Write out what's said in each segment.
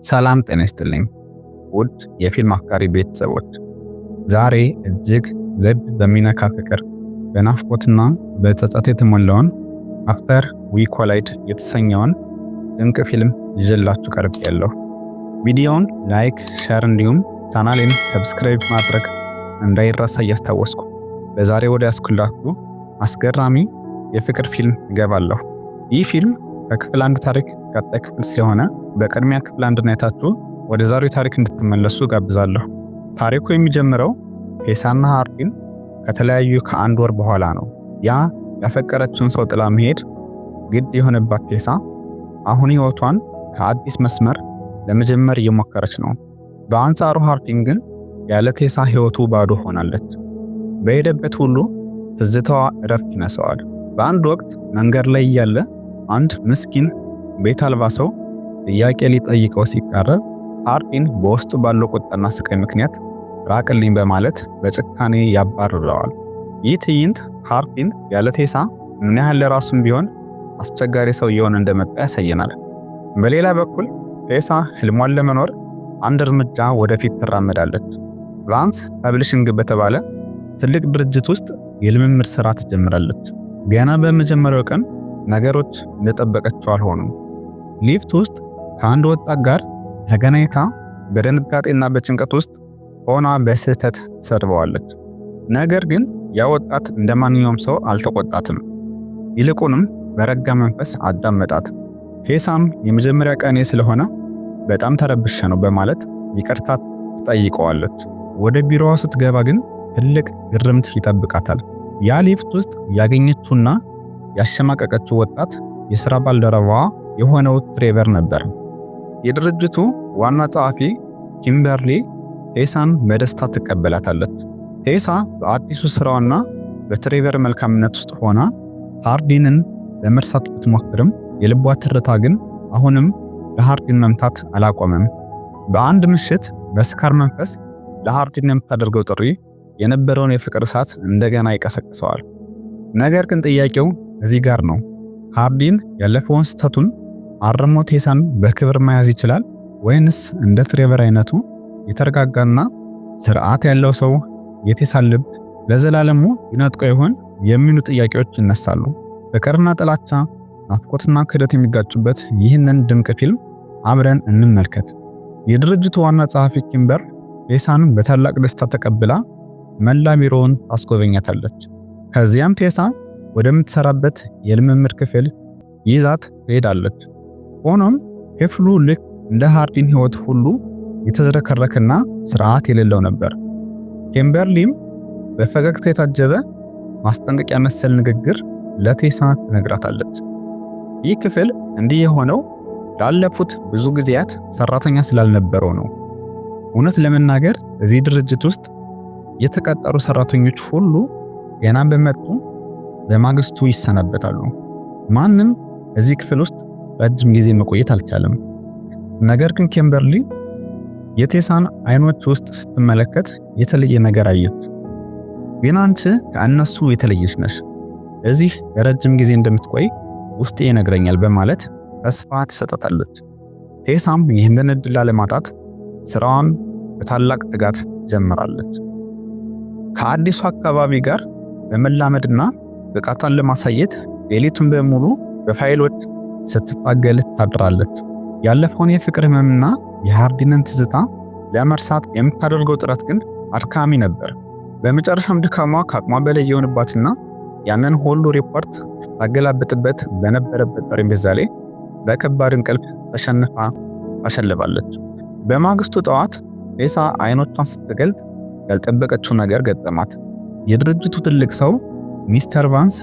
ሰላም ጤና ይስጥልኝ ውድ የፊልም አፍቃሪ ቤተሰቦች፣ ዛሬ እጅግ ልብ በሚነካ ፍቅር በናፍቆትና በጸጸት የተሞላውን አፍተር ዊ ኮላይድ የተሰኘውን ድንቅ ፊልም ይዤላችሁ ቀርቤያለሁ። ቪዲዮውን ላይክ፣ ሼር እንዲሁም ቻናሌን ሰብስክራይብ ማድረግ እንዳይረሳ እያስታወስኩ በዛሬ ወደ ያስኩላችሁ አስገራሚ የፍቅር ፊልም እገባለሁ። ይህ ፊልም ከክፍል 1 ታሪክ ቀጣይ ክፍል ስለሆነ በቅድሚያ ክፍል 1 አይታችሁ ወደ ዛሬው ታሪክ እንድትመለሱ ጋብዛለሁ። ታሪኩ የሚጀምረው ቴሳና ሃርዲን ከተለያዩ ከአንድ ወር በኋላ ነው። ያ ያፈቀረችውን ሰው ጥላ መሄድ ግድ የሆነባት ቴሳ አሁን ህይወቷን ከአዲስ መስመር ለመጀመር እየሞከረች ነው። በአንጻሩ ሃርዲን ግን ያለ ቴሳ ህይወቱ ባዶ ሆናለች። በሄደበት ሁሉ ትዝታዋ እረፍት ይነሳዋል። በአንድ ወቅት መንገድ ላይ እያለ አንድ ምስኪን ቤት አልባ ሰው ጥያቄ ሊጠይቀው ሲቃረብ ሃርዲን በውስጡ ባለው ቁጣና ስቃይ ምክንያት ራቅልኝ በማለት በጭካኔ ያባርረዋል። ይህ ትዕይንት ሃርዲን ያለ ቴሳ ምን ያህል ለራሱም ቢሆን አስቸጋሪ ሰው እየሆነ እንደመጣ ያሳየናል። በሌላ በኩል ቴሳ ህልሟን ለመኖር አንድ እርምጃ ወደፊት ትራመዳለች። ራንስ ፐብሊሽንግ በተባለ ትልቅ ድርጅት ውስጥ የልምምድ ስራ ትጀምራለች። ገና በመጀመሪያው ቀን ነገሮች እንደጠበቀችው አልሆኑም። ሊፍት ውስጥ ከአንድ ወጣት ጋር ተገናኝታ በድንጋጤና በጭንቀት ውስጥ ሆና በስህተት ተሰድበዋለች። ነገር ግን ያ ወጣት እንደማንኛውም ሰው አልተቆጣትም። ይልቁንም በረጋ መንፈስ አዳመጣት። ቴሳም የመጀመሪያ ቀኔ ስለሆነ በጣም ተረብሼ ነው በማለት ይቅርታ ትጠይቀዋለች። ወደ ቢሮዋ ስትገባ ግን ትልቅ ግርምት ይጠብቃታል። ያ ሊፍት ውስጥ ያገኘችውና ያሸማቀቀችው ወጣት የሥራ ባልደረባዋ የሆነው ትሬቨር ነበር። የድርጅቱ ዋና ጸሐፊ ኪምበርሊ ቴሳን በደስታ ትቀበላታለች። ቴሳ በአዲሱ ስራዋና በትሬቨር መልካምነት ውስጥ ሆና ሃርዲንን ለመርሳት ብትሞክርም የልቧ ትርታ ግን አሁንም ለሃርዲን መምታት አላቆመም። በአንድ ምሽት በስካር መንፈስ ለሃርዲን የምታደርገው ጥሪ የነበረውን የፍቅር እሳት እንደገና ይቀሰቅሰዋል። ነገር ግን ጥያቄው እዚህ ጋር ነው። ሃርዲን ያለፈውን ስህተቱን አርሞ ቴሳን በክብር መያዝ ይችላል ወይንስ እንደ ትሬቨር አይነቱ የተረጋጋና ስርዓት ያለው ሰው የቴሳን ልብ ለዘላለሙ ይነጥቀው ይሆን የሚሉ ጥያቄዎች ይነሳሉ። ፍቅርና ጥላቻ፣ ናፍቆትና ክህደት የሚጋጩበት ይህንን ድንቅ ፊልም አብረን እንመልከት። የድርጅቱ ዋና ጸሐፊ ኪምበር ቴሳን በታላቅ ደስታ ተቀብላ መላ ቢሮውን ታስጎበኛታለች። ከዚያም ቴሳ ወደምትሰራበት የልምምድ ክፍል ይዛት ትሄዳለች። ሆኖም ክፍሉ ልክ እንደ ሃርዲን ህይወት ሁሉ የተዝረከረከና ስርዓት የሌለው ነበር። ኪምበርሊም በፈገግታ የታጀበ ማስጠንቀቂያ መሰል ንግግር ለቴሳ ትነግራታለች። ይህ ክፍል እንዲህ የሆነው ላለፉት ብዙ ጊዜያት ሰራተኛ ስላልነበረው ነው። እውነት ለመናገር እዚህ ድርጅት ውስጥ የተቀጠሩ ሰራተኞች ሁሉ ገና በመጡ በማግስቱ ይሰናበታሉ። ማንም እዚህ ክፍል ውስጥ ረጅም ጊዜ መቆየት አልቻለም። ነገር ግን ኪምበርሊ የቴሳን አይኖች ውስጥ ስትመለከት የተለየ ነገር አየች። ግን አንቺ ከእነሱ የተለየች ነሽ፣ እዚህ ለረጅም ጊዜ እንደምትቆይ ውስጤ ይነግረኛል በማለት ተስፋ ትሰጣታለች። ቴሳም ይህንን እድል ላለማጣት ስራዋን በታላቅ ትጋት ትጀምራለች። ከአዲሱ አካባቢ ጋር በመላመድና ብቃቷን ለማሳየት ሌሊቱን በሙሉ በፋይሎች ስትታገል ታድራለች። ያለፈውን የፍቅር ህመምና የሃርዲንን ትዝታ ለመርሳት የምታደርገው ጥረት ግን አድካሚ ነበር። በመጨረሻም ድካሟ ከአቅሟ በላይ የሆነባትና ያንን ሁሉ ሪፖርት ስታገላብጥበት በነበረበት ጠረጴዛ ላይ በከባድ እንቅልፍ ተሸንፋ ታሸልባለች። በማግስቱ ጠዋት ቴሳ አይኖቿን ስትገልጥ ያልጠበቀችው ነገር ገጠማት። የድርጅቱ ትልቅ ሰው ሚስተር ቫንስ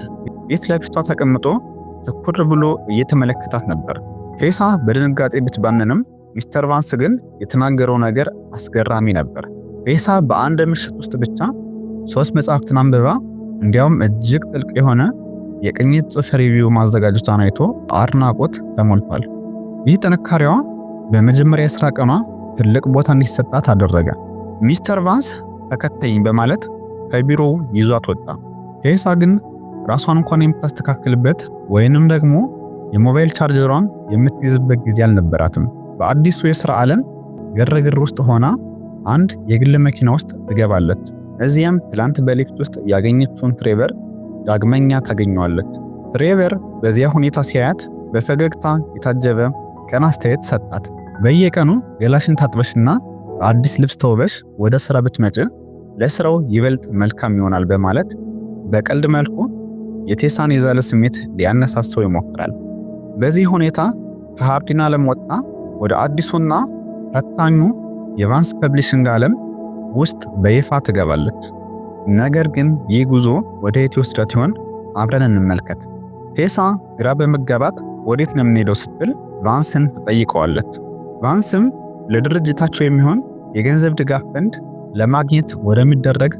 ፊት ለፊቷ ተቀምጦ ትኩር ብሎ እየተመለከታት ነበር። ቴሳ በድንጋጤ ብትባንንም ሚስተር ቫንስ ግን የተናገረው ነገር አስገራሚ ነበር። ቴሳ በአንድ ምሽት ውስጥ ብቻ 3 መጽሐፍትን አንብባ እንዲያውም እጅግ ጥልቅ የሆነ የቅኝት ጽሑፍ ሪቪው ማዘጋጀቷን አይቶ አድናቆት ተሞልቷል። ይህ ጥንካሬዋ በመጀመሪያ የሥራ ቀኗ ትልቅ ቦታ እንዲሰጣት አደረገ። ሚስተር ቫንስ ተከተይኝ በማለት ከቢሮው ይዟት ወጣ። ቴሳ ግን ራሷን እንኳን የምታስተካክልበት ወይንም ደግሞ የሞባይል ቻርጀሯን የምትይዝበት ጊዜ አልነበራትም። በአዲሱ የሥራ ዓለም ግርግር ውስጥ ሆና አንድ የግል መኪና ውስጥ ትገባለች። እዚያም ትላንት በሊፍት ውስጥ ያገኘችውን ትሬቨር ዳግመኛ ታገኘዋለች። ትሬቨር በዚያ ሁኔታ ሲያያት በፈገግታ የታጀበ ቀና አስተያየት ሰጣት። በየቀኑ ገላሽን ታጥበሽና በአዲስ ልብስ ተውበሽ ወደ ሥራ ብትመጪ ለሥራው ይበልጥ መልካም ይሆናል በማለት በቀልድ መልኩ የቴሳን የዛለ ስሜት ሊያነሳሳው ይሞክራል። በዚህ ሁኔታ ከሃርዲን ዓለም ወጣ ወደ አዲሱና ፈታኙ የቫንስ ፐብሊሽንግ ዓለም ውስጥ በይፋ ትገባለች። ነገር ግን ይህ ጉዞ ወደ የት ይወስዳት ይሆን? አብረን እንመልከት። ቴሳ ግራ በመጋባት ወዴት ነው የምንሄደው ስትል ቫንስን ትጠይቀዋለች። ቫንስም ለድርጅታቸው የሚሆን የገንዘብ ድጋፍ ፈንድ ለማግኘት ወደሚደረግ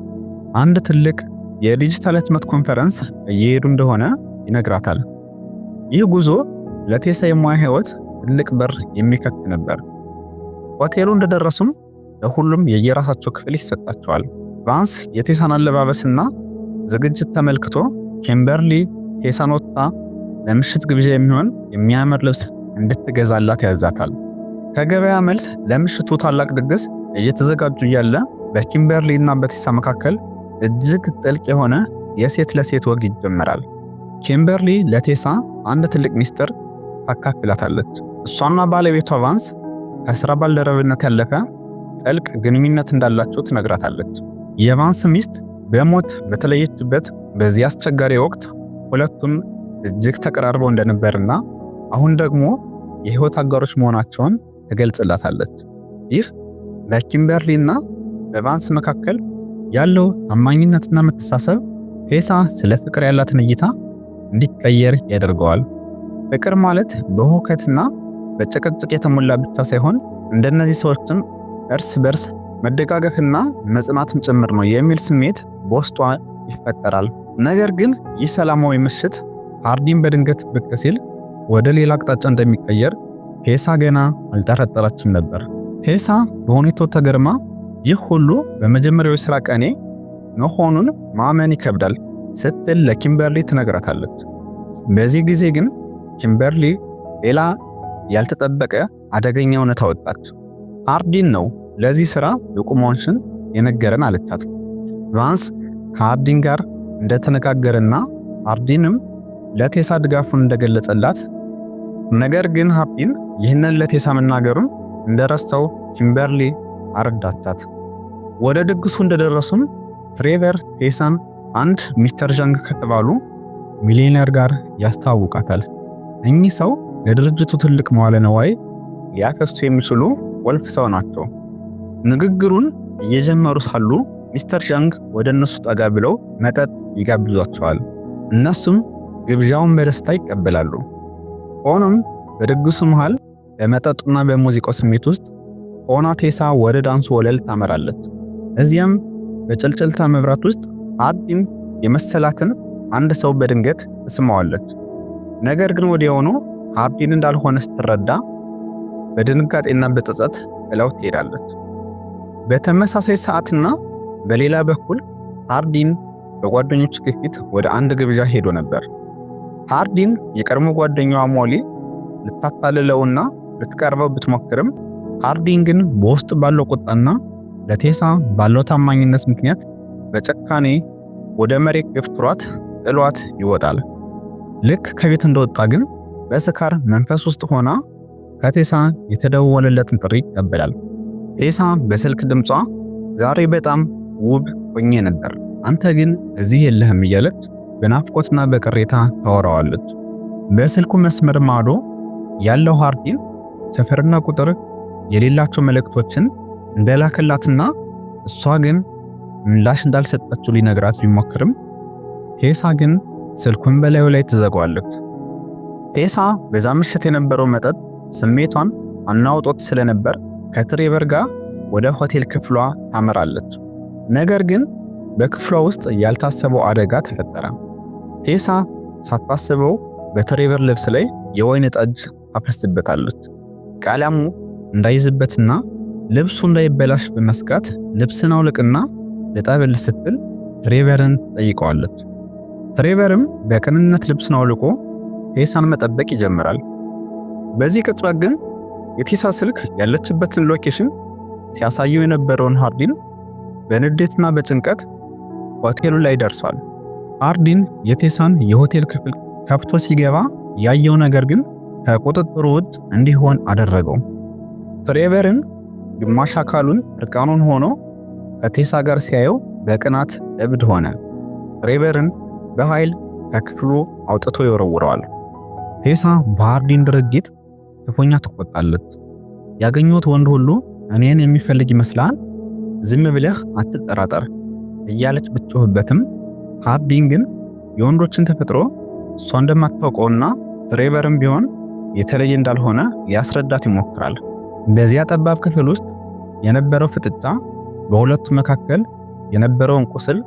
አንድ ትልቅ የዲጂታል ህትመት ኮንፈረንስ እየሄዱ እንደሆነ ይነግራታል። ይህ ጉዞ ለቴሳ የሙያ ህይወት ትልቅ በር የሚከፍት ነበር። ሆቴሉ እንደደረሱም ለሁሉም የየራሳቸው ክፍል ይሰጣቸዋል። ቫንስ የቴሳን አለባበስና ዝግጅት ተመልክቶ ኪምበርሊ ቴሳን ወጥታ ለምሽት ግብዣ የሚሆን የሚያምር ልብስ እንድትገዛላት ያዛታል። ከገበያ መልስ ለምሽቱ ታላቅ ድግስ እየተዘጋጁ እያለ በኪምበርሊ እና በቴሳ መካከል እጅግ ጥልቅ የሆነ የሴት ለሴት ወግ ይጀምራል። ኪምበርሊ ለቴሳ አንድ ትልቅ ሚስጥር ታካፍላታለች። እሷና ባለቤቷ ቫንስ ከስራ ባልደረብነት ያለፈ ጥልቅ ግንኙነት እንዳላቸው ትነግራታለች። የቫንስ ሚስት በሞት በተለየችበት በዚህ አስቸጋሪ ወቅት ሁለቱም እጅግ ተቀራርበው እንደነበርና አሁን ደግሞ የህይወት አጋሮች መሆናቸውን ትገልጽላታለች። ይህ በኪምበርሊና በቫንስ መካከል ያለው ታማኝነትና መተሳሰብ ቴሳ ስለ ፍቅር ያላትን እይታ እንዲቀየር ያደርገዋል። ፍቅር ማለት በሁከትና በጭቅጭቅ የተሞላ ብቻ ሳይሆን እንደነዚህ ሰዎችም እርስ በርስ መደጋገፍና መጽናትም ጭምር ነው የሚል ስሜት በውስጧ ይፈጠራል። ነገር ግን ይህ ሰላማዊ ምሽት ሃርዲን በድንገት ብቅ ሲል ወደ ሌላ አቅጣጫ እንደሚቀየር ቴሳ ገና አልጠረጠረችም ነበር። ቴሳ በሁኔታው ተገርማ ይህ ሁሉ በመጀመሪያው የሥራ ቀኔ መሆኑን ማመን ይከብዳል ስትል ለኪምበርሊ ትነግራታለች። በዚህ ጊዜ ግን ኪምበርሊ ሌላ ያልተጠበቀ አደገኛ እውነታ ወጣች። ሃርዲን ነው ለዚህ ሥራ ብቁ መሆንሽን የነገረን አለቻት። ቫንስ ከሃርዲን ጋር እንደተነጋገረና ሃርዲንም ለቴሳ ድጋፉን እንደገለጸላት፣ ነገር ግን ሃርዲን ይህንን ለቴሳ መናገሩን እንደረሳው ኪምበርሊ አረዳቻት። ወደ ድግሱ እንደደረሱም ትሬቨር ቴሳን አንድ ሚስተር ዣንግ ከተባሉ ሚሊዮነር ጋር ያስተዋውቃታል። እኚህ ሰው ለድርጅቱ ትልቅ መዋለ ነዋይ ሊያፈሱ የሚችሉ ወልፍ ሰው ናቸው። ንግግሩን እየጀመሩ ሳሉ ሚስተር ዣንግ ወደ እነሱ ጠጋ ብለው መጠጥ ይጋብዟቸዋል። እነሱም ግብዣውን በደስታ ይቀበላሉ። ሆኖም በድግሱ መሃል በመጠጡና በሙዚቃው ስሜት ውስጥ ሆና ቴሳ ወደ ዳንሱ ወለል ታመራለች። እዚያም በጭልጭልታ መብራት ውስጥ ሃርዲን የመሰላትን አንድ ሰው በድንገት ትስማዋለች። ነገር ግን ወዲያውኑ ሃርዲን እንዳልሆነ ስትረዳ በድንጋጤና በጸጸት ጥላው ትሄዳለች። በተመሳሳይ ሰዓትና በሌላ በኩል ሃርዲን በጓደኞቹ ግፊት ወደ አንድ ግብዣ ሄዶ ነበር። ሃርዲን የቀድሞ ጓደኛዋ ሞሊ ልታታልለውና ልትቀርበው ብትሞክርም ሃርዲን ግን በውስጥ ባለው ቁጣና ለቴሳ ባለው ታማኝነት ምክንያት በጨካኔ ወደ መሬት ገፍትሯት ጥሏት ይወጣል። ልክ ከቤት እንደወጣ ግን በስካር መንፈስ ውስጥ ሆና ከቴሳ የተደወለለትን ጥሪ ይቀበላል። ቴሳ በስልክ ድምጿ ዛሬ በጣም ውብ ሆኜ ነበር፣ አንተ ግን እዚህ የለህም እያለች በናፍቆትና በቅሬታ ታወራዋለች። በስልኩ መስመር ማዶ ያለው ሃርዲን ሰፈርና ቁጥር የሌላቸው መልእክቶችን እንደላከላትና እሷ ግን ምላሽ እንዳልሰጠችው ሊነግራት ቢሞክርም ቴሳ ግን ስልኩን በላዩ ላይ ትዘጋዋለች። ቴሳ በዛ ምሽት የነበረው መጠጥ ስሜቷን አናውጦት ስለነበር ከትሬቨር ጋር ወደ ሆቴል ክፍሏ ታመራለች። ነገር ግን በክፍሏ ውስጥ ያልታሰበው አደጋ ተፈጠረ። ቴሳ ሳታስበው በትሬቨር ልብስ ላይ የወይን ጠጅ ታፈስበታለች። ቀለሙ እንዳይዝበትና ልብሱ እንዳይበላሽ በመስጋት ልብስን አውልቅና ልጠብል ስትል ትሬቨርን ጠይቀዋለች። ትሬቨርም በቅንነት ልብስን አውልቆ ቴሳን መጠበቅ ይጀምራል። በዚህ ቅጽበት ግን የቴሳ ስልክ ያለችበትን ሎኬሽን ሲያሳየው የነበረውን ሃርዲን በንዴትና በጭንቀት ሆቴሉ ላይ ደርሷል። ሃርዲን የቴሳን የሆቴል ክፍል ከፍቶ ሲገባ ያየው ነገር ግን ከቁጥጥሩ ውጭ እንዲሆን አደረገው። ትሬቨርን ግማሽ አካሉን እርቃኑን ሆኖ ከቴሳ ጋር ሲያየው በቅናት እብድ ሆነ። ትሬቨርን በኃይል ከክፍሉ አውጥቶ ይወረውረዋል። ቴሳ በሃርዲን ድርጊት ክፉኛ ትቆጣለች። ያገኘሁት ወንድ ሁሉ እኔን የሚፈልግ ይመስላል፣ ዝም ብለህ አትጠራጠር እያለች ብትጮህበትም ሃርዲን ግን የወንዶችን ተፈጥሮ እሷ እንደማታውቀውና ትሬቨርም ቢሆን የተለየ እንዳልሆነ ሊያስረዳት ይሞክራል። በዚያ ጠባብ ክፍል ውስጥ የነበረው ፍጥጫ በሁለቱ መካከል የነበረውን ቁስል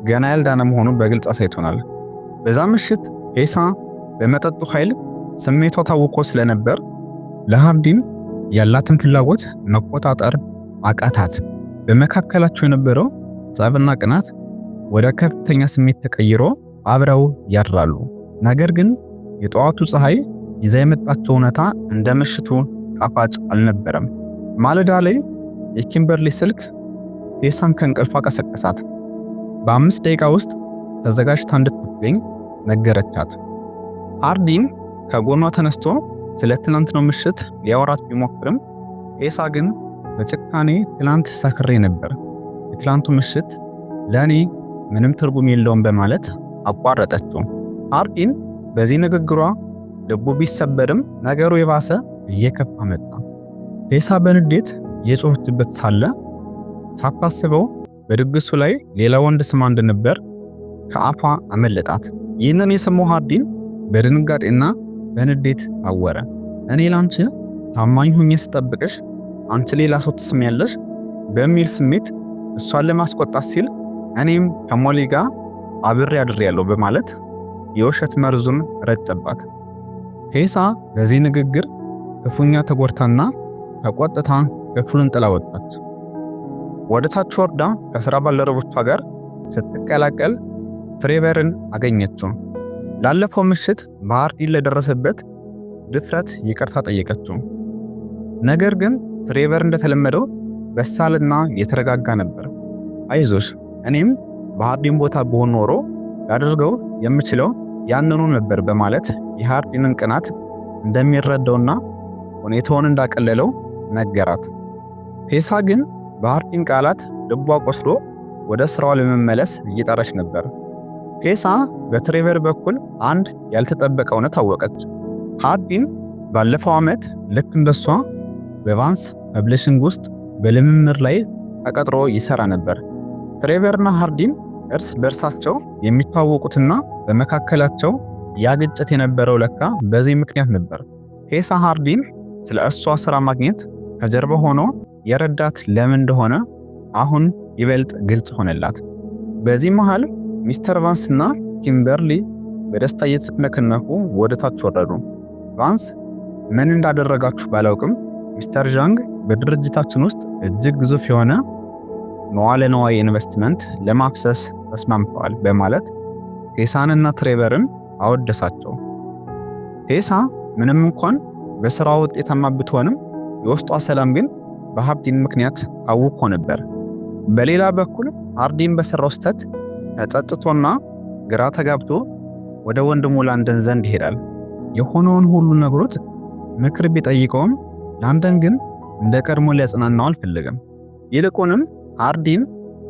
ገና ያልዳነ መሆኑን በግልጽ አሳይቶናል። በዛ ምሽት ቴሳ በመጠጡ ኃይል ስሜቷ ታውቆ ስለነበር ለሃርዲን ያላትን ፍላጎት መቆጣጠር አቃታት። በመካከላቸው የነበረው ጸብና ቅናት ወደ ከፍተኛ ስሜት ተቀይሮ አብረው ያድራሉ። ነገር ግን የጠዋቱ ፀሐይ ይዛ የመጣቸው እውነታ እንደ ምሽቱ ጣፋጭ አልነበረም። ማለዳ ላይ የኪምበርሊ ስልክ ቴሳን ከእንቅልፏ ቀሰቀሳት። በ5 ደቂቃ ውስጥ ተዘጋጅታ እንድትገኝ ነገረቻት። ሃርዲን ከጎኗ ተነስቶ ስለ ትናንትናው ምሽት ሊያወራት ቢሞክርም ቴሳ ግን በጭካኔ ትላንት ሰክሬ ነበር፣ የትላንቱ ምሽት ለኔ ምንም ትርጉም የለውም በማለት አቋረጠችው። ሃርዲን በዚህ ንግግሯ ልቡ ቢሰበርም ነገሩ የባሰ እየከፋ መጣ። ቴሳ በንዴት የጮኸችበት ሳለ ሳታስበው በድግሱ ላይ ሌላ ወንድ ስማ እንደነበር ከአፏ አመለጣት። ይህንን የሰማው ሃርዲን በድንጋጤና በንዴት ታወረ። እኔ ላንቺ ታማኝ ሆኜ ስጠብቅሽ አንቺ ሌላ ሰው ትስሚያለሽ በሚል ስሜት እሷን ለማስቆጣት ሲል እኔም ከሞሊ ጋር አብሬ አድሬያለሁ በማለት የውሸት መርዙን ረጨባት። ቴሳ በዚህ ንግግር ክፉኛ ተጎድታና ተቆጥታ ክፍሉን ጥላ ወጣች። ወደ ታች ወርዳ ከሥራ ባልደረቦቿ ጋር ስትቀላቀል ትሬቨርን አገኘችው። ላለፈው ምሽት በሃርዲን ለደረሰበት ድፍረት ይቅርታ ጠየቀችው። ነገር ግን ትሬቨር እንደተለመደው በሳልና የተረጋጋ ነበር። አይዞሽ፣ እኔም በሃርዲን ቦታ ብሆን ኖሮ ላደርገው የምችለው ያንኑ ነበር በማለት የሃርዲንን ቅናት እንደሚረዳውና ሁኔታውን እንዳቀለለው ነገራት። ቴሳ ግን በሃርዲን ቃላት ልቧ ቆስሎ ወደ ስራው ለመመለስ እየጣረች ነበር። ቴሳ በትሬቨር በኩል አንድ ያልተጠበቀ እውነት አወቀች። ሃርዲን ባለፈው ዓመት ልክ እንደሷ በቫንስ ፐብሊሽንግ ውስጥ በልምምድ ላይ ተቀጥሮ ይሰራ ነበር። ትሬቨርና ሃርዲን እርስ በርሳቸው የሚታወቁትና በመካከላቸው ያግጭት የነበረው ለካ በዚህ ምክንያት ነበር። ቴሳ ሃርዲን ስለ እሷ ስራ ማግኘት ከጀርባ ሆኖ የረዳት ለምን እንደሆነ አሁን ይበልጥ ግልጽ ሆነላት። በዚህ መሃል ሚስተር ቫንስ እና ኪምበርሊ በደስታ እየተነከነኩ ወደ ታች ወረዱ። ቫንስ ምን እንዳደረጋችሁ ባላውቅም ሚስተር ዣንግ በድርጅታችን ውስጥ እጅግ ግዙፍ የሆነ መዋለ ንዋይ ኢንቨስትመንት ለማፍሰስ ተስማምተዋል በማለት ቴሳንና ትሬቨርን አወደሳቸው። ቴሳ ምንም እንኳን በስራው ውጤታማ ብትሆንም የውስጧ ሰላም ግን በሃርዲን ምክንያት ታውቆ ነበር። በሌላ በኩል ሃርዲን በሰራው ስህተት ተጸጽቶና ግራ ተጋብቶ ወደ ወንድሙ ላንደን ዘንድ ይሄዳል። የሆነውን ሁሉ ነግሮት ምክር ቢጠይቀውም ላንደን ግን እንደ ቀድሞ ሊያጽናናው አልፈለገም። ይልቁንም ሃርዲን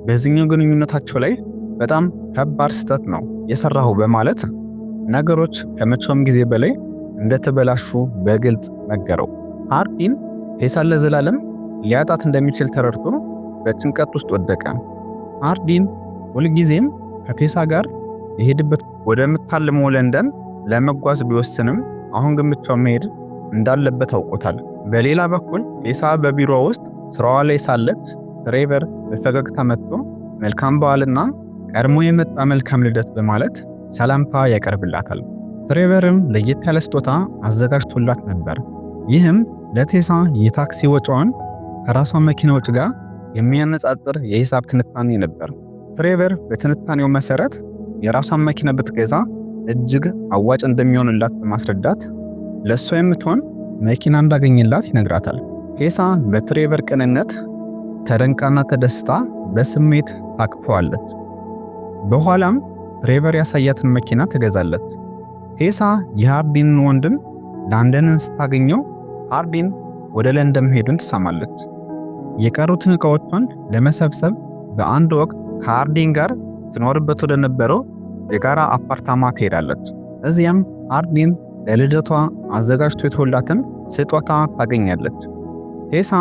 በዚህኛው ግንኙነታቸው ላይ በጣም ከባድ ስህተት ነው የሰራው በማለት ነገሮች ከመቼውም ጊዜ በላይ እንደተበላሹ በግልጽ ነገረው። ሃርዲን ቴሳን ለዘላለም ሊያጣት እንደሚችል ተረድቶ በጭንቀት ውስጥ ወደቀ። ሃርዲን ሁልጊዜም ከቴሳ ጋር የሄድበት ወደምታልመው ለንደን ለመጓዝ ቢወስንም አሁን ግን ብቻውን መሄድ እንዳለበት አውቆታል። በሌላ በኩል ቴሳ በቢሮ ውስጥ ስራዋ ላይ ሳለች ትሬቨር በፈገግታ መጥቶ መልካም በዓልና ቀድሞ የመጣ መልካም ልደት በማለት ሰላምታ ያቀርብላታል። ትሬቨርም ለየት ያለ ስጦታ አዘጋጅቶላት ነበር። ይህም ለቴሳ የታክሲ ወጪዋን ከራሷ መኪና ወጪ ጋር የሚያነጻጽር የሂሳብ ትንታኔ ነበር። ትሬቨር በትንታኔው መሰረት የራሷን መኪና ብትገዛ እጅግ አዋጭ እንደሚሆንላት በማስረዳት ለሷ የምትሆን መኪና እንዳገኘላት ይነግራታል። ቴሳ በትሬቨር ቅንነት ተደንቃና ተደስታ በስሜት ታቅፈዋለች። በኋላም ትሬቨር ያሳያትን መኪና ትገዛለች። ቴሳ የሃርዲንን ወንድም ላንደንን ስታገኘው ሃርዲን ወደ ለንደን መሄዱን ትሰማለች። የቀሩትን ዕቃዎቿን ለመሰብሰብ በአንድ ወቅት ከሃርዲን ጋር ትኖርበት ወደ ነበረው የጋራ አፓርታማ ትሄዳለች። እዚያም ሃርዲን ለልደቷ አዘጋጅቶ የተወላትን ስጦታ ታገኛለች። ቴሳ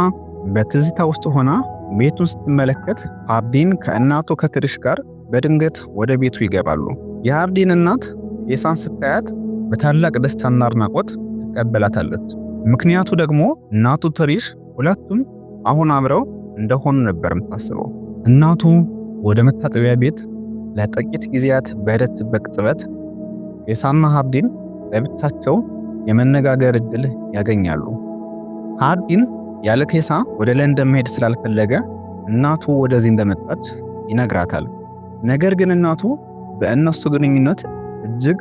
በትዝታ ውስጥ ሆና ቤቱን ስትመለከት ሃርዲን ከእናቱ ከትሪሽ ጋር በድንገት ወደ ቤቱ ይገባሉ። የሃርዲን እናት ቴሳን ስታያት በታላቅ ደስታና አድናቆት ትቀበላታለች። ምክንያቱ ደግሞ እናቱ ትሪሽ ሁለቱም አሁን አብረው እንደሆኑ ነበር የምታስበው። እናቱ ወደ መታጠቢያ ቤት ለጥቂት ጊዜያት በሄደችበት ቅጽበት ቴሳና ሃርዲን ለብቻቸው የመነጋገር እድል ያገኛሉ። ሃርዲን ያለ ቴሳ ወደ ለንደን መሄድ ስላልፈለገ እናቱ ወደዚህ እንደመጣች ይነግራታል። ነገር ግን እናቱ በእነሱ ግንኙነት እጅግ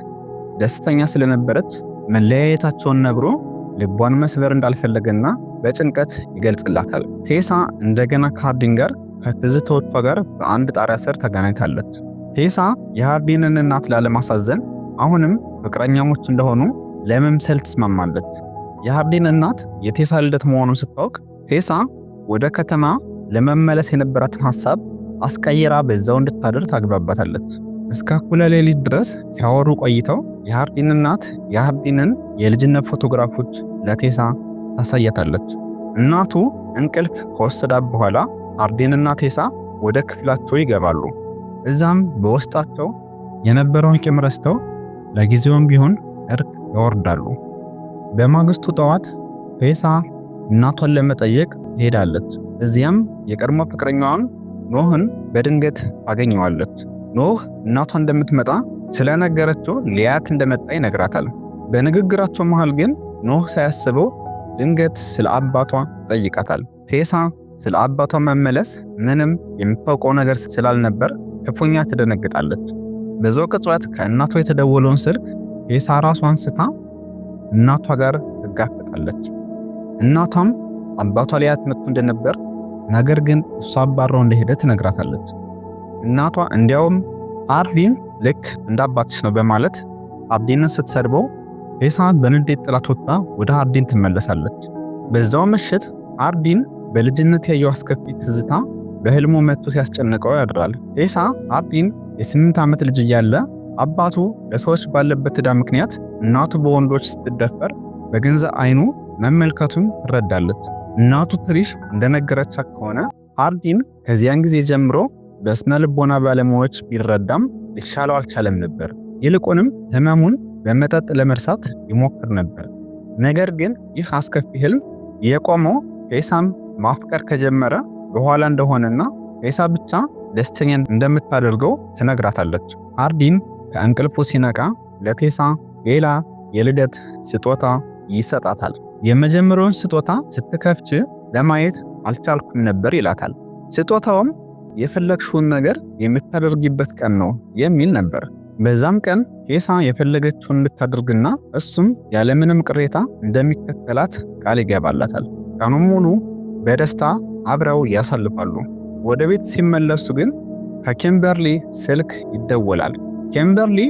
ደስተኛ ስለነበረች መለያየታቸውን ነግሮ ልቧን መስበር እንዳልፈለገና በጭንቀት ይገልጽላታል። ቴሳ እንደገና ከሃርዲን ጋር ከትዝታዎቿ ጋር በአንድ ጣሪያ ስር ተገናኝታለች። ቴሳ የሃርዲንን እናት ላለማሳዘን አሁንም ፍቅረኛሞች እንደሆኑ ለመምሰል ትስማማለች። የሃርዲን እናት የቴሳ ልደት መሆኑን ስታውቅ ቴሳ ወደ ከተማ ለመመለስ የነበራትን ሐሳብ አስቀይራ በዛው እንድታድር ታግባባታለች። እስከ እኩለ ሌሊት ድረስ ሲያወሩ ቆይተው የሃርዲን እናት የሃርዲንን የልጅነት ፎቶግራፎች ለቴሳ ታሳያታለች። እናቱ እንቅልፍ ከወሰዳት በኋላ ሃርዲንና ቴሳ ወደ ክፍላቸው ይገባሉ። እዛም በውስጣቸው የነበረውን ቂም ረስተው ለጊዜውም ቢሆን እርቅ ያወርዳሉ። በማግስቱ ጠዋት ቴሳ እናቷን ለመጠየቅ ትሄዳለች። እዚያም የቀድሞ ፍቅረኛዋን ኖህን በድንገት ታገኘዋለች። ኖህ እናቷ እንደምትመጣ ስለነገረችው ሊያት እንደመጣ ይነግራታል። በንግግራቸው መሃል ግን ኖህ ሳያስበው ድንገት ስለ አባቷ ጠይቃታል። ቴሳ ስለ አባቷ መመለስ ምንም የምታውቀው ነገር ስላልነበር ክፉኛ ትደነግጣለች። በዛው ቅጽበት ከእናቷ የተደወለውን ስልክ ቴሳ ራሷን ስታ እናቷ ጋር ትጋፈጣለች። እናቷም አባቷ ሊያት መጥቶ እንደነበር ነገር ግን እሷ አባራው እንደሄደ ትነግራታለች። እናቷ እንዲያውም ሃርዲን ልክ እንደ አባትሽ ነው በማለት ሃርዲንን ስትሰድበው ቴሳ በንዴት ጥላት ወጥታ ወደ ሃርዲን ትመለሳለች። በዛው ምሽት ሃርዲን በልጅነት ያየው አስከፊ ትዝታ በህልሙ መጥቶ ሲያስጨንቀው ያድራል። ቴሳ ሃርዲን የ8 ዓመት ልጅ እያለ አባቱ ለሰዎች ባለበት ዕዳ ምክንያት እናቱ በወንዶች ስትደፈር በገንዘ አይኑ መመልከቱን ትረዳለች። እናቱ ትሪሽ እንደነገረቻት ከሆነ ሃርዲን ከዚያን ጊዜ ጀምሮ በስነ ልቦና ባለሙያዎች ቢረዳም ሊሻለው አልቻለም ነበር። ይልቁንም ህመሙን በመጠጥ ለመርሳት ይሞክር ነበር። ነገር ግን ይህ አስከፊ ህልም የቆመው ቴሳም ማፍቀር ከጀመረ በኋላ እንደሆነና ቴሳ ብቻ ደስተኛ እንደምታደርገው ትነግራታለች። ሃርዲን ከእንቅልፉ ሲነቃ ለቴሳ ሌላ የልደት ስጦታ ይሰጣታል። የመጀመሪያውን ስጦታ ስትከፍች ለማየት አልቻልኩም ነበር ይላታል። ስጦታውም የፈለግሽውን ነገር የምታደርጊበት ቀን ነው የሚል ነበር። በዛም ቀን ቴሳ የፈለገችውን እንድታደርግና እሱም ያለምንም ቅሬታ እንደሚከተላት ቃል ይገባላታል። ቀኑን ሙሉ በደስታ አብረው ያሳልፋሉ። ወደ ቤት ሲመለሱ ግን ከኪምበርሊ ስልክ ይደወላል። ኪምበርሊ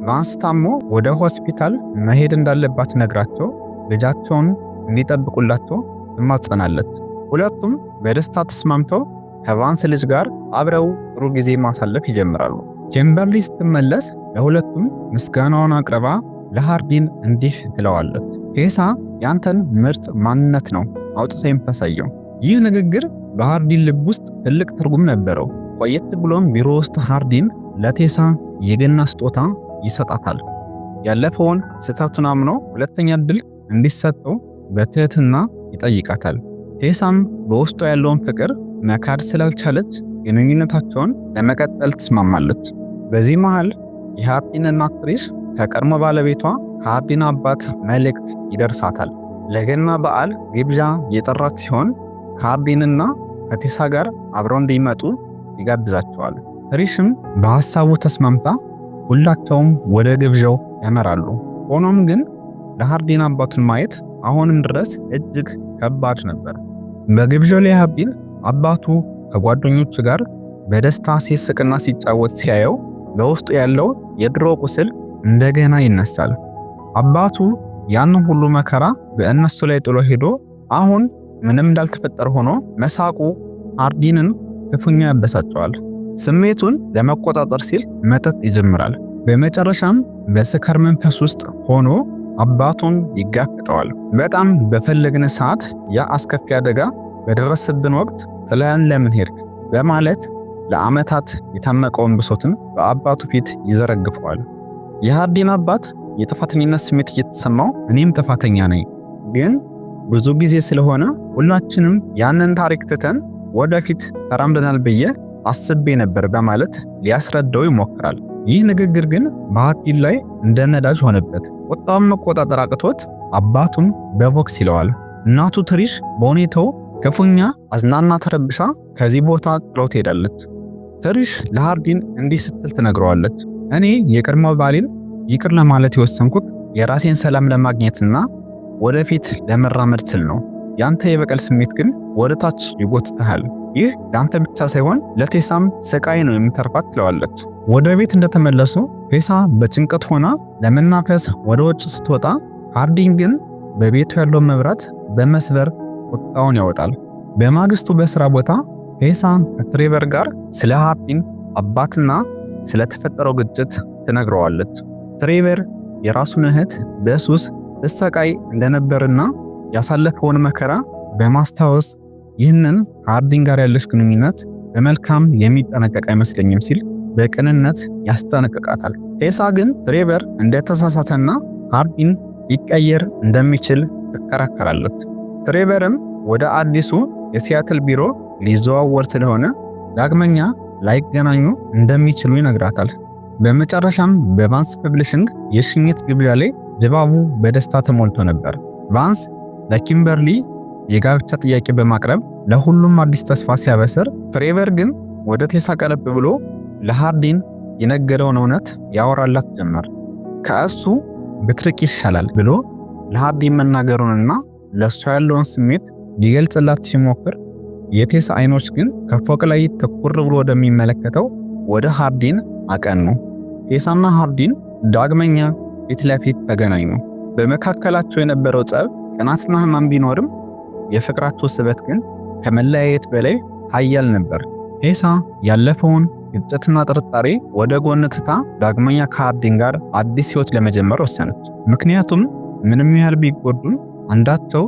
ቫንስ ታሞ ወደ ሆስፒታል መሄድ እንዳለባት ነግራቸው ልጃቸውን እንዲጠብቁላቸው ትማጸናለች። ሁለቱም በደስታ ተስማምተው ከቫንስ ልጅ ጋር አብረው ጥሩ ጊዜ ማሳለፍ ይጀምራሉ። ኪምበርሊ ስትመለስ ለሁለቱም ምስጋናውን አቅርባ ለሃርዲን እንዲህ ትለዋለች። ቴሳ ያንተን ምርጥ ማንነት ነው አውጥታ የምታሳየው። ይህ ንግግር በሃርዲን ልብ ውስጥ ትልቅ ትርጉም ነበረው። ቆየት ብሎም ቢሮ ውስጥ ሃርዲን ለቴሳ የገና ስጦታ ይሰጣታል። ያለፈውን ስህተቱን አምኖ ሁለተኛ ዕድል እንዲሰጠው በትህትና ይጠይቃታል። ቴሳም በውስጧ ያለውን ፍቅር መካድ ስላልቻለች ግንኙነታቸውን ለመቀጠል ትስማማለች። በዚህ መሃል የሃርዲን እናት ትሪሽ ከቀድሞ ባለቤቷ ከሃርዲን አባት መልእክት ይደርሳታል። ለገና በዓል ግብዣ የጠራት ሲሆን ከሃርዲንና ከቴሳ ጋር አብረው እንዲመጡ ይጋብዛቸዋል። ትሪሽም በሐሳቡ ተስማምታ ሁላቸውም ወደ ግብዣው ያመራሉ። ሆኖም ግን ለሃርዲን አባቱን ማየት አሁንም ድረስ እጅግ ከባድ ነበር። በግብዣው ላይ ሃርዲን አባቱ ከጓደኞቹ ጋር በደስታ ሲስቅና ሲጫወት ሲያየው በውስጡ ያለው የድሮ ቁስል እንደገና ይነሳል። አባቱ ያንን ሁሉ መከራ በእነሱ ላይ ጥሎ ሄዶ አሁን ምንም እንዳልተፈጠረ ሆኖ መሳቁ ሃርዲንን ክፉኛ ያበሳጨዋል። ስሜቱን ለመቆጣጠር ሲል መጠጥ ይጀምራል። በመጨረሻም በስካር መንፈስ ውስጥ ሆኖ አባቱን ይጋፈጠዋል። በጣም በፈለግን ሰዓት ያ አስከፊ አደጋ በደረሰብን ወቅት ጥለን ለምን ሄድክ በማለት ለዓመታት የታመቀውን ብሶትን በአባቱ ፊት ይዘረግፈዋል። የሃርዲን አባት የጥፋተኝነት ስሜት እየተሰማው እኔም ጥፋተኛ ነኝ፣ ግን ብዙ ጊዜ ስለሆነ ሁላችንም ያንን ታሪክ ትተን ወደፊት ተራምደናል ብዬ አስቤ ነበር በማለት ሊያስረዳው ይሞክራል። ይህ ንግግር ግን በሃርዲን ላይ እንደ ነዳጅ ሆነበት። ቁጣውን መቆጣጠር አቅቶት አባቱን በቦክስ ይለዋል። እናቱ ትሪሽ በሁኔታው ክፉኛ አዝናና ተረብሻ ከዚህ ቦታ ጥለው ትሄዳለች። ትሪሽ ለሃርዲን እንዲህ ስትል ትነግረዋለች። እኔ የቀድሞ ባሌን ይቅር ለማለት የወሰንኩት የራሴን ሰላም ለማግኘትና ወደፊት ለመራመድ ስል ነው። ያንተ የበቀል ስሜት ግን ወደታች ይጎትታል። ይህ ለአንተ ብቻ ሳይሆን ለቴሳም ስቃይ ነው የሚተርፋት ትለዋለች። ወደ ቤት እንደተመለሱ ቴሳ በጭንቀት ሆና ለመናፈስ ወደ ውጭ ስትወጣ ሃርዲን ግን በቤቱ ያለው መብራት በመስበር ቁጣውን ያወጣል። በማግስቱ በስራ ቦታ ቴሳ ከትሬቨር ጋር ስለ ሃርዲን አባትና ስለተፈጠረው ግጭት ትነግረዋለች። ትሬቨር የራሱን እህት በሱስ ተሰቃይ እንደነበርና ያሳለፈውን መከራ በማስታወስ ይህንን ከሃርዲን ጋር ያለሽ ግንኙነት በመልካም የሚጠነቀቅ አይመስለኝም ሲል በቅንነት ያስጠነቅቃታል። ቴሳ ግን ትሬቨር እንደተሳሳተና ሃርዲን ሊቀየር እንደሚችል ትከራከራለች። ትሬቨርም ወደ አዲሱ የሲያትል ቢሮ ሊዘዋወር ስለሆነ ዳግመኛ ላይገናኙ እንደሚችሉ ይነግራታል። በመጨረሻም በቫንስ ፐብሊሽንግ የሽኝት ግብዣ ላይ ድባቡ በደስታ ተሞልቶ ነበር። ቫንስ ለኪምበርሊ የጋብቻ ጥያቄ በማቅረብ ለሁሉም አዲስ ተስፋ ሲያበስር፣ ትሬቨር ግን ወደ ቴሳ ቀረብ ብሎ ለሃርዲን የነገረውን እውነት ያወራላት ጀመር። ከእሱ ብትርቅ ይሻላል ብሎ ለሃርዲን መናገሩንና ለሷ ያለውን ስሜት ሊገልጽላት ሲሞክር የቴሳ አይኖች ግን ከፎቅ ላይ ትኩር ብሎ ወደሚመለከተው ወደ ሃርዲን አቀኑ። ቴሳና ሃርዲን ዳግመኛ ፊት ለፊት ተገናኙ። በመካከላቸው የነበረው ጸብ፣ ቅናትና ህመም ቢኖርም የፍቅራቸው ስበት ግን ከመለያየት በላይ ኃያል ነበር። ቴሳ ያለፈውን ግጭትና ጥርጣሬ ወደ ጎን ትታ ዳግመኛ ከሃርዲን ጋር አዲስ ህይወት ለመጀመር ወሰነች። ምክንያቱም ምንም ያህል ቢጎዱን አንዳቸው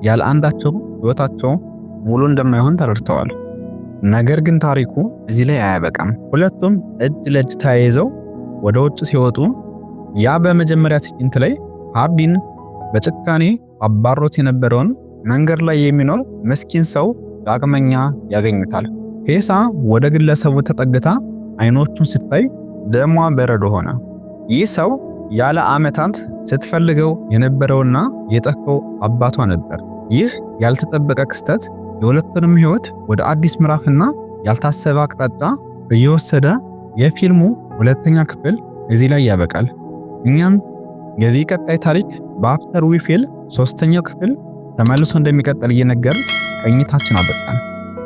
ያለ አንዳቸው ህይወታቸው ሙሉ እንደማይሆን ተረድተዋል። ነገር ግን ታሪኩ እዚህ ላይ አያበቃም። ሁለቱም እጅ ለእጅ ተያይዘው ወደ ውጭ ሲወጡ ያ በመጀመሪያ ትዕይንት ላይ ሃርዲን በጭካኔ አባሮት የነበረውን መንገድ ላይ የሚኖር ምስኪን ሰው ዳግመኛ ያገኙታል። ቴሳ ወደ ግለሰቡ ተጠግታ አይኖቹን ስታይ ደሟ በረዶ ሆነ። ይህ ሰው ያለ ዓመታት ስትፈልገው የነበረውና የጠፋው አባቷ ነበር። ይህ ያልተጠበቀ ክስተት የሁለቱንም ህይወት ወደ አዲስ ምዕራፍና ያልታሰበ አቅጣጫ እየወሰደ የፊልሙ ሁለተኛ ክፍል እዚህ ላይ ያበቃል። እኛም የዚህ ቀጣይ ታሪክ በአፍተር ዊ ፌል ሶስተኛው ክፍል ተመልሶ እንደሚቀጥል እየነገርን ቀኝታችን አበቃን።